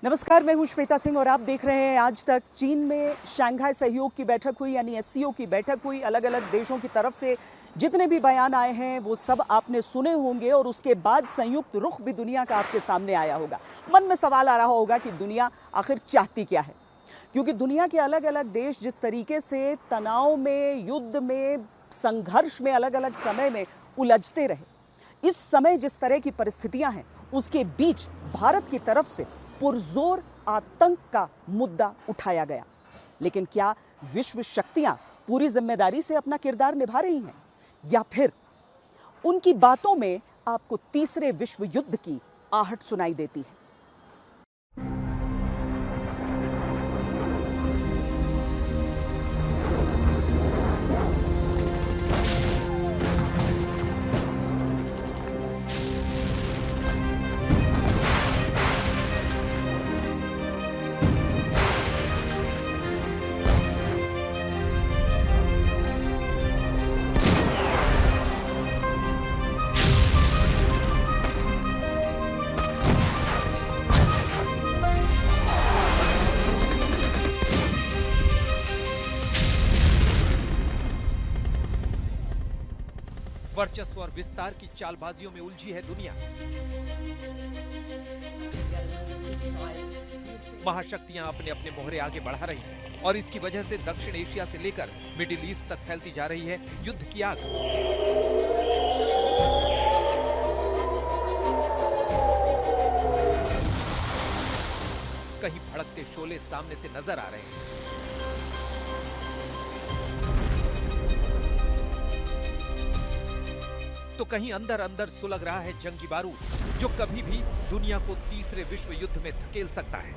नमस्कार, मैं हूं श्वेता सिंह और आप देख रहे हैं आज तक। चीन में शंघाई सहयोग की बैठक हुई, यानी एससीओ की बैठक हुई। अलग अलग देशों की तरफ से जितने भी बयान आए हैं वो सब आपने सुने होंगे और उसके बाद संयुक्त रुख भी दुनिया का आपके सामने आया होगा। मन में सवाल आ रहा होगा कि दुनिया आखिर चाहती क्या है, क्योंकि दुनिया के अलग अलग देश जिस तरीके से तनाव में, युद्ध में, संघर्ष में अलग अलग समय में उलझते रहे, इस समय जिस तरह की परिस्थितियां हैं उसके बीच भारत की तरफ से पुरजोर आतंक का मुद्दा उठाया गया। लेकिन क्या विश्व शक्तियां पूरी जिम्मेदारी से अपना किरदार निभा रही हैं, या फिर उनकी बातों में आपको तीसरे विश्व युद्ध की आहट सुनाई देती है? वर्चस्व और विस्तार की चालबाजियों में उलझी है दुनिया। महाशक्तियां अपने अपने मोहरे आगे बढ़ा रही हैं और इसकी वजह से दक्षिण एशिया से लेकर मिडिल ईस्ट तक फैलती जा रही है युद्ध की आग। कहीं भड़कते शोले सामने से नजर आ रहे हैं, तो कहीं अंदर अंदर सुलग रहा है जंगी बारूद जो कभी भी दुनिया को तीसरे विश्व युद्ध में धकेल सकता है।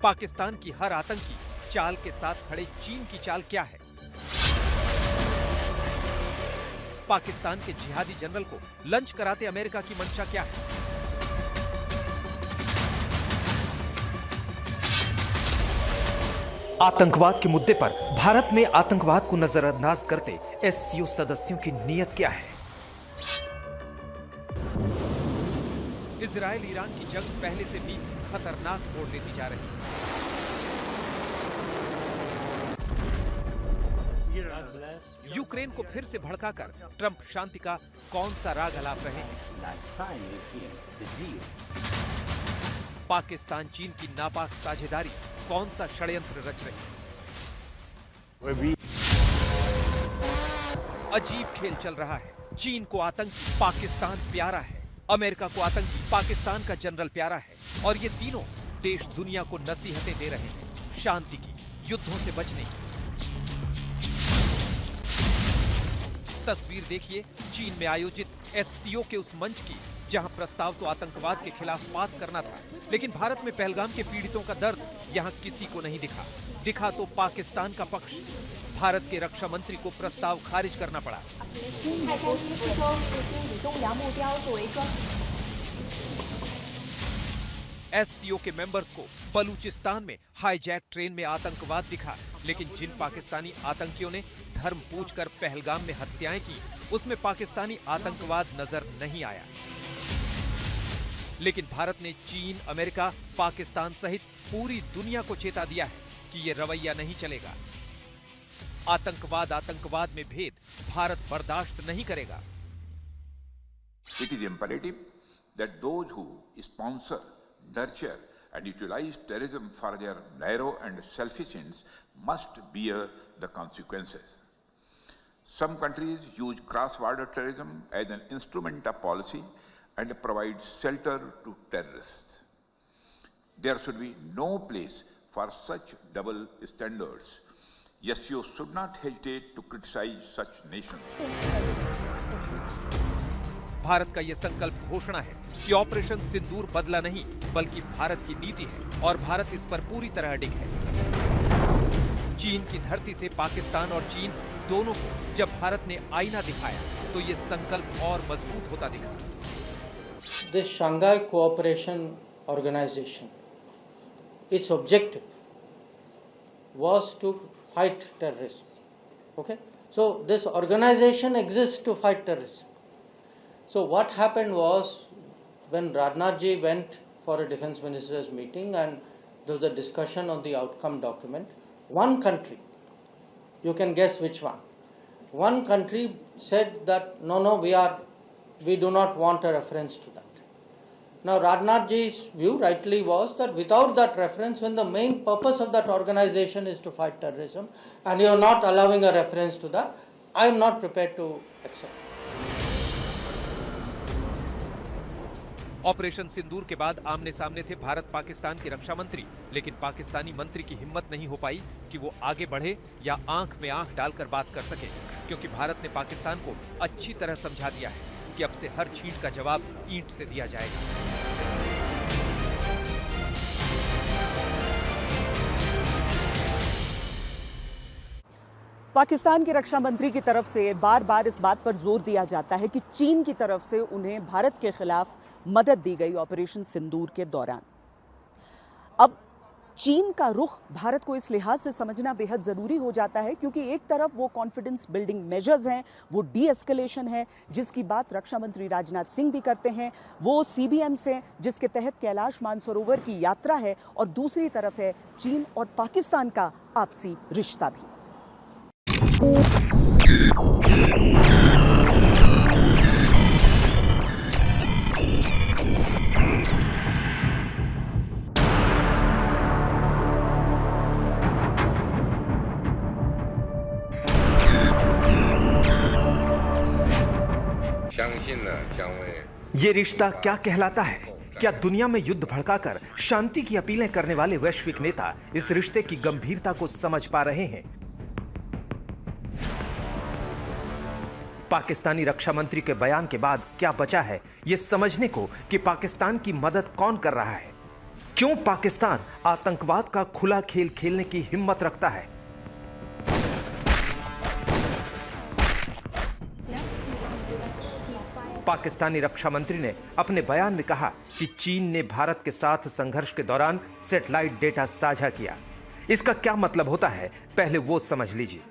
पाकिस्तान की हर आतंकी चाल के साथ खड़े चीन की चाल क्या है? पाकिस्तान के जिहादी जनरल को लंच कराते अमेरिका की मंशा क्या है? आतंकवाद के मुद्दे पर भारत में आतंकवाद को नजरअंदाज करते एससीओ सदस्यों की नीयत क्या है? इजराइल ईरान की जंग पहले से भी खतरनाक मोड़ लेती जा रही है। यूक्रेन को फिर से भड़काकर ट्रंप शांति का कौन सा राग अलाप रहे हैं? पाकिस्तान चीन की नापाक साझेदारी कौन सा षड्यंत्र रच रही है? अजीब खेल चल रहा है। चीन को आतंकी पाकिस्तान प्यारा है, अमेरिका को आतंकी पाकिस्तान का जनरल प्यारा है, और ये तीनों देश दुनिया को नसीहतें दे रहे हैं शांति की, युद्धों से बचने की। तस्वीर देखिए चीन में आयोजित एससीओ के उस मंच की जहां प्रस्ताव तो आतंकवाद के खिलाफ पास करना था, लेकिन भारत में पहलगाम के पीड़ितों का दर्द यहां किसी को नहीं दिखा। दिखा तो पाकिस्तान का पक्ष। भारत के रक्षा मंत्री को प्रस्ताव खारिज करना पड़ा। एससीओ के मेंबर्स को बलूचिस्तान में हाईजैक ट्रेन में आतंकवाद दिखा, लेकिन जिन पाकिस्तानी आतंकियों ने धर्म पूछकर पहलगाम में हत्याएं की, उसमें पाकिस्तानी आतंकवाद नजर नहीं आया। लेकिन भारत ने चीन, अमेरिका, पाकिस्तान सहित पूरी दुनिया को चेता दिया है कि ये रवैया नहीं चलेगा। आतंकवाद में भेद भारत बर्दाश्त नहीं करेगा। It is imperative that those who sponsor, nurture and utilize terrorism for their narrow and selfish ends must bear the consequences. Some countries use cross-border terrorism as an instrument of policy and provide shelter to terrorists. There should be no place for such double standards. SCO should not hesitate to criticize such nations. Bharat का यह संकल्प घोषणा है कि operation सिंदूर बदला नहीं, बल्कि भारत की नीति है और भारत इस पर पूरी तरह अडिग है। चीन की धरती से पाकिस्तान और चीन दोनों को जब भारत ने आईना दिखाया तो ये संकल्प और मजबूत होता दिखा। This Shanghai Cooperation Organization, its objective was to fight terrorism. Okay, so this organization exists to fight terrorism. So what happened was, when Rajnath ji went for a defense ministers meeting and there was a discussion on the outcome document, one country, you can guess which one country said that no, we do not want a reference to that. Now Rajnath ji's view rightly was that without that reference, when the main purpose of that organization is to fight terrorism and you are not allowing a reference to that, I am not prepared to accept. Operation Sindoor के बाद आमने सामने थे भारत पाकिस्तान के रक्षा मंत्री, लेकिन पाकिस्तानी मंत्री की हिम्मत नहीं हो पाई कि वो आगे बढ़े या आंख में आंख डालकर बात कर सके, क्योंकि भारत ने पाकिस्तान को अच्छी तरह समझा दिया है कि अब से हर छींट का जवाब ईंट से दिया जाएगा। पाकिस्तान के रक्षा मंत्री की तरफ से बार बार इस बात पर जोर दिया जाता है कि चीन की तरफ से उन्हें भारत के खिलाफ मदद दी गई ऑपरेशन सिंदूर के दौरान। अब चीन का रुख भारत को इस लिहाज से समझना बेहद जरूरी हो जाता है क्योंकि एक तरफ वो कॉन्फिडेंस बिल्डिंग मेजर्स हैं, वो डी एस्केलेशन है जिसकी बात रक्षा मंत्री राजनाथ सिंह भी करते हैं, वो CBMs हैं जिसके तहत कैलाश मानसरोवर की यात्रा है, और दूसरी तरफ है चीन और पाकिस्तान का आपसी रिश्ता भी। ये रिश्ता क्या कहलाता है? क्या दुनिया में युद्ध भड़काकर शांति की अपीलें करने वाले वैश्विक नेता इस रिश्ते की गंभीरता को समझ पा रहे हैं? पाकिस्तानी रक्षा मंत्री के बयान के बाद क्या बचा है यह समझने को कि पाकिस्तान की मदद कौन कर रहा है? क्यों पाकिस्तान आतंकवाद का खुला खेल खेलने की हिम्मत रखता है? पाकिस्तानी रक्षा मंत्री ने अपने बयान में कहा कि चीन ने भारत के साथ संघर्ष के दौरान सैटेलाइट डेटा साझा किया। इसका क्या मतलब होता है, पहले वो समझ लीजिए।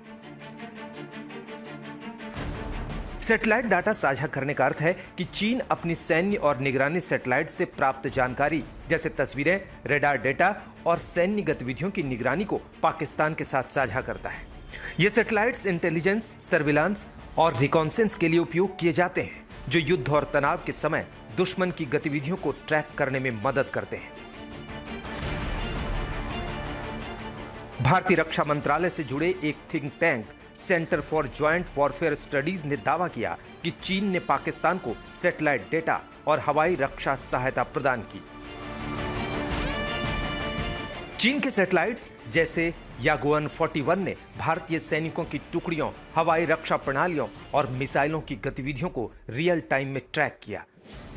सैटेलाइट डाटा साझा करने का अर्थ है कि चीन अपनी सैन्य और निगरानी सैटेलाइट से प्राप्त जानकारी जैसे तस्वीरें, रेडार डेटा और सैन्य गतिविधियों की निगरानी को पाकिस्तान के साथ साझा करता है। ये सैटेलाइट्स इंटेलिजेंस, सर्विलांस और रिकॉन्सेंस के लिए उपयोग किए जाते हैं, जो युद्ध और तनाव के समय दुश्मन की गतिविधियों को ट्रैक करने में मदद करते हैं। भारतीय रक्षा मंत्रालय से जुड़े एक think tank centre for joint warfare studies ने दावा किया कि चीन ने पाकिस्तान को सैटेलाइट डेटा और हवाई रक्षा सहायता प्रदान की। चीन के सैटेलाइट्स जैसे यागुआन 41 ने भारतीय सैनिकों की टुकड़ियों, हवाई रक्षा प्रणालियों और मिसाइलों की गतिविधियों को रियल टाइम में ट्रैक किया।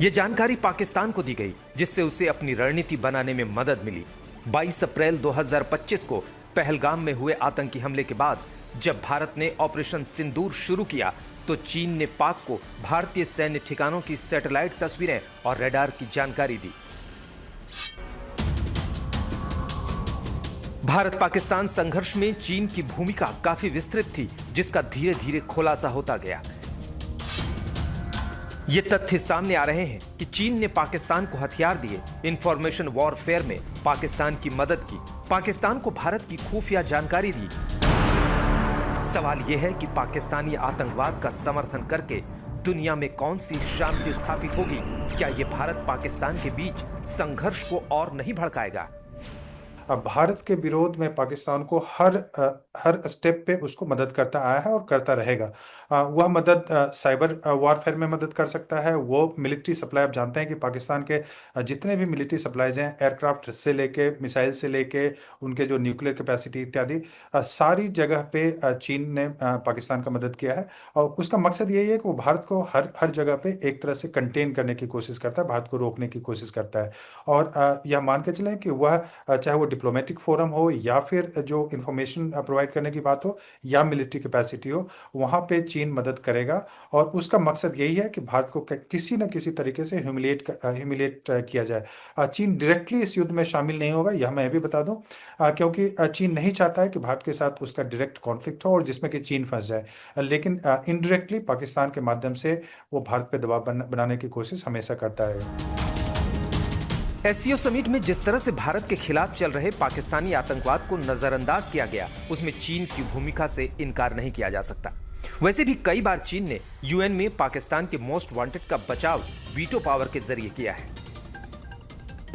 यह जानकारी पाकिस्तान को दी गई, जिससे उसे अपनी रणनीति बनाने में मदद मिली। 22 अप्रैल 2025 को पहलगाम में हुए आतंकी हमले के बाद जब भारत ने ऑपरेशन सिंदूर शुरू किया तो चीन ने पाक को भारतीय सैन्य ठिकानों की सैटेलाइट तस्वीरें और रडार की जानकारी दी। भारत पाकिस्तान संघर्ष में चीन की भूमिका काफी विस्तृत थी, जिसका धीरे धीरे खुलासा होता गया। ये तथ्य सामने आ रहे हैं कि चीन ने पाकिस्तान को हथियार दिए, इंफॉर्मेशन वॉरफेयर में पाकिस्तान की मदद की, पाकिस्तान को भारत की खुफिया जानकारी दी। सवाल यह है कि पाकिस्तानी आतंकवाद का समर्थन करके दुनिया में कौन सी शांति स्थापित होगी? क्या यह भारत पाकिस्तान के बीच संघर्ष को और नहीं भड़काएगा? भारत के विरोध में पाकिस्तान को हर स्टेप पे उसको मदद करता आया है और करता रहेगा। वह मदद साइबर वॉरफेयर में मदद कर सकता है। वो मिलिट्री सप्लाई, आप जानते हैं कि पाकिस्तान के जितने भी मिलिट्री सप्लाईज हैं, एयरक्राफ्ट से लेके मिसाइल से लेके उनके जो न्यूक्लियर कैपेसिटी इत्यादि, सारी जगह पे चीन ने पाकिस्तान का मदद किया है। और उसका मकसद यही है कि वो भारत को हर जगह पे एक तरह से कंटेन करने की कोशिश करता है, भारत को रोकने की कोशिश करता है। और यह मान के चलें कि वह चाहे वो डिप्लोमेटिक फोरम हो या फिर जो इंफॉर्मेशन प्रोवाइड करने की बात हो या मिलिट्री कैपेसिटी हो, वहाँ पे चीन मदद करेगा। और उसका मकसद यही है कि भारत को किसी न किसी तरीके से ह्यूमिलिएट किया जाए। चीन डायरेक्टली इस युद्ध में शामिल नहीं होगा, यह मैं भी बता दूं, क्योंकि चीन नहीं चाहता है कि भारत के साथ उसका डायरेक्ट कॉन्फ्लिक्ट हो और जिसमें कि चीन फंस जाए। लेकिन इनडायरेक्टली पाकिस्तान के माध्यम से वो भारत पे दबाव बनाने की कोशिश हमेशा करता है। एससीओ समिट में जिस तरह से भारत के खिलाफ चल रहे पाकिस्तानी आतंकवाद को नजरअंदाज किया गया, उसमें चीन की भूमिका से इनकार नहीं किया जा सकता। वैसे भी कई बार चीन ने यूएन में पाकिस्तान के मोस्ट वांटेड का बचाव वीटो पावर के जरिए किया है।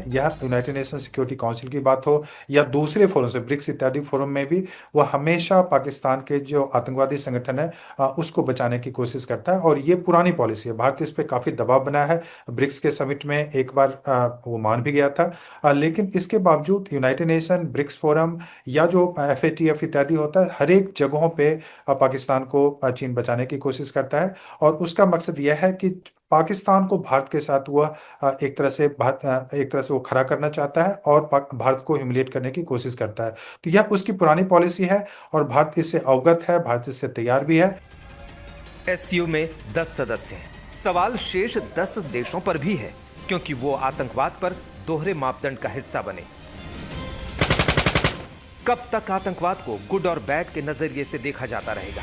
यह यूनाइटेड नेशन सिक्योरिटी काउंसिल की बात हो या दूसरे फोरम से, ब्रिक्स इत्यादि फोरम में भी वह हमेशा पाकिस्तान के जो आतंकवादी संगठन है उसको बचाने की कोशिश करता है। और ये पुरानी पॉलिसी है, भारत इस पे काफ़ी दबाव बनाया है। ब्रिक्स के समिट में एक बार वो मान भी गया था, लेकिन इसके बावजूद यूनाइटेड नेशन, ब्रिक्स फोरम या जो FATF इत्यादि होता है, हर एक जगहों पर पाकिस्तान को चीन बचाने की कोशिश करता है। और उसका मकसद यह है कि पाकिस्तान को भारत के साथ वह एक तरह से वो खड़ा करना चाहता है और भारत को ह्यूमिलिएट करने की कोशिश करता है। तो यह उसकी पुरानी पॉलिसी है और भारत इससे अवगत है, भारत इससे तैयार भी है। एससीओ में 10 सदस्य हैं। सवाल शेष 10 देशों पर भी है, क्योंकि वो आतंकवाद पर दोहरे मापदंड का हिस्सा बने। कब तक आतंकवाद को गुड और बैड के नजरिए से देखा जाता रहेगा?